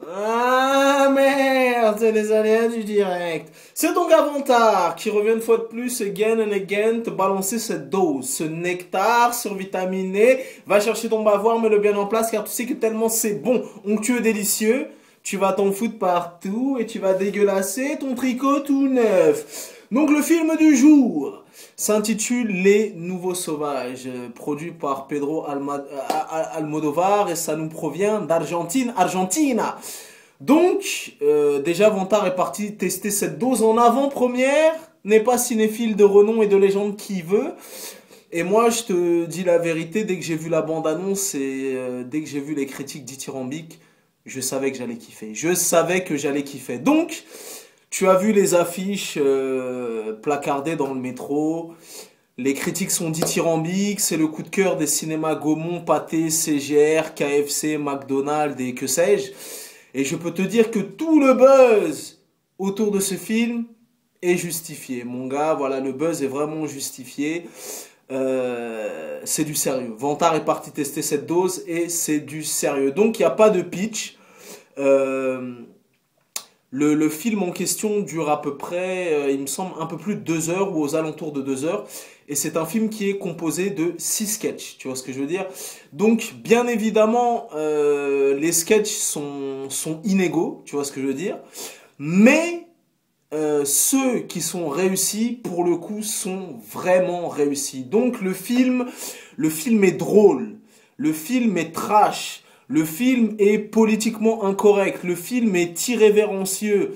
Ah merde, c'est les aléas du direct. C'est donc Avantar qui revient une fois de plus, again and again, te balancer cette dose, ce nectar survitaminé. Va chercher ton bavoir, mets-le bien en place car tu sais que tellement c'est bon, onctueux, délicieux, tu vas t'en foutre partout et tu vas dégueulasser ton tricot tout neuf. Donc le film du jour s'intitule Les Nouveaux Sauvages, produit par Almodovar et ça nous provient d'Argentine, Argentina. Donc, déjà, Vantard est parti tester cette dose en avant-première. N'est pas cinéphile de renom et de légende qui veut. Et moi, je te dis la vérité, dès que j'ai vu la bande-annonce et dès que j'ai vu les critiques dithyrambiques, je savais que j'allais kiffer. Je savais que j'allais kiffer. Donc, tu as vu les affiches placardées dans le métro. Les critiques sont dithyrambiques. C'est le coup de cœur des cinémas Gaumont, Pathé, CGR, KFC, McDonald's et que sais-je. Et je peux te dire que tout le buzz autour de ce film est justifié. Mon gars, voilà, le buzz est vraiment justifié. C'est du sérieux. Vantard est parti tester cette dose et c'est du sérieux. Donc il n'y a pas de pitch. Le film en question dure à peu près, il me semble, un peu plus de 2 heures ou aux alentours de 2 heures. Et c'est un film qui est composé de 6 sketchs, tu vois ce que je veux dire? Donc, bien évidemment, les sketchs sont inégaux, tu vois ce que je veux dire? Mais ceux qui sont réussis, pour le coup, sont vraiment réussis. Donc, le film est drôle, le film est trash. Le film est politiquement incorrect, le film est irrévérencieux.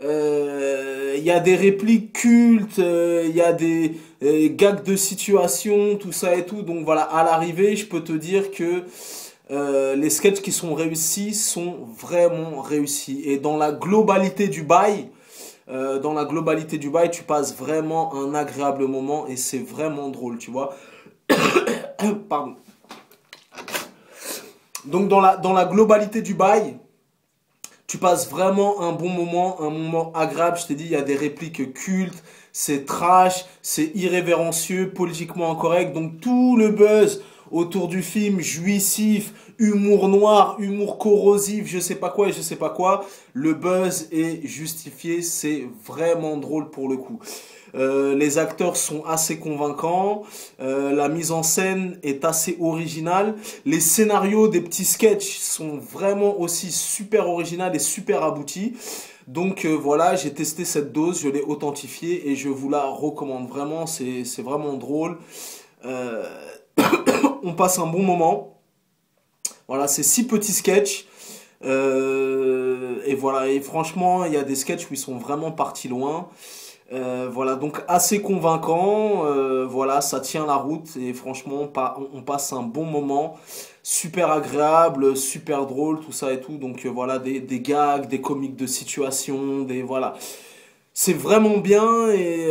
Il y a des répliques cultes, il y a des gags de situation, tout ça et tout. Donc voilà, à l'arrivée, je peux te dire que les sketchs qui sont réussis sont vraiment réussis. Et dans la globalité du bail, tu passes vraiment un agréable moment et c'est vraiment drôle, tu vois. Pardon. Donc dans la globalité du bail, tu passes vraiment un bon moment, un moment agréable. Je t'ai dit, il y a des répliques cultes, c'est trash, c'est irrévérencieux, politiquement incorrect. Donc tout le buzz autour du film, jouissif, humour noir, humour corrosif, je sais pas quoi et je sais pas quoi, le buzz est justifié, c'est vraiment drôle pour le coup. Les acteurs sont assez convaincants, la mise en scène est assez originale, les scénarios des petits sketchs sont vraiment aussi super originaux et super aboutis. Donc voilà, j'ai testé cette dose, je l'ai authentifiée et je vous la recommande vraiment, c'est vraiment drôle. Euh, on passe un bon moment. Voilà, c'est 6 petits sketchs. Et voilà, et franchement, il y a des sketchs où ils sont vraiment partis loin. Voilà, donc assez convaincant. Voilà, ça tient la route et franchement, on passe un bon moment. Super agréable, super drôle, tout ça et tout. Donc voilà, des gags, des comiques de situation, voilà. C'est vraiment bien et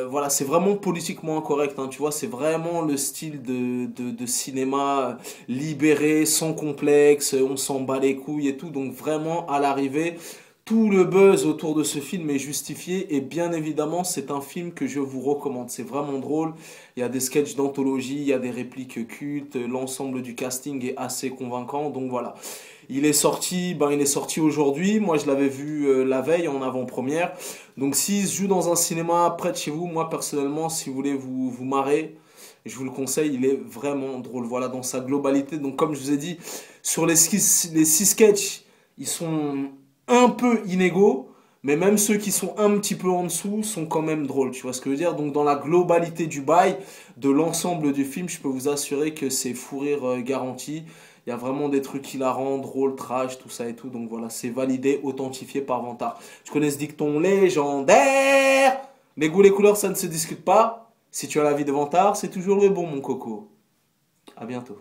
voilà, c'est vraiment politiquement incorrect, hein, tu vois, c'est vraiment le style de cinéma libéré, sans complexe, on s'en bat les couilles et tout, donc vraiment à l'arrivée, tout le buzz autour de ce film est justifié et bien évidemment c'est un film que je vous recommande, c'est vraiment drôle, il y a des sketchs d'anthologie, il y a des répliques cultes, l'ensemble du casting est assez convaincant, donc voilà. Il est sorti aujourd'hui. Moi, je l'avais vu la veille en avant-première. Donc, s'il se joue dans un cinéma près de chez vous, moi, personnellement, si vous voulez vous marrer, je vous le conseille. Il est vraiment drôle. Voilà, dans sa globalité. Donc, comme je vous ai dit, sur les six sketchs, ils sont un peu inégaux. Mais même ceux qui sont un petit peu en dessous sont quand même drôles. Tu vois ce que je veux dire? Donc, dans la globalité du bail, de l'ensemble du film, je peux vous assurer que c'est fou rire garanti. Il y a vraiment des trucs hilarants, drôles, trash, tout ça et tout. Donc voilà, c'est validé, authentifié par Vantard. Tu connais ce dicton légendaire? Les goûts, les couleurs, ça ne se discute pas. Si tu as l'avis de Vantard, c'est toujours le bon, mon coco. À bientôt.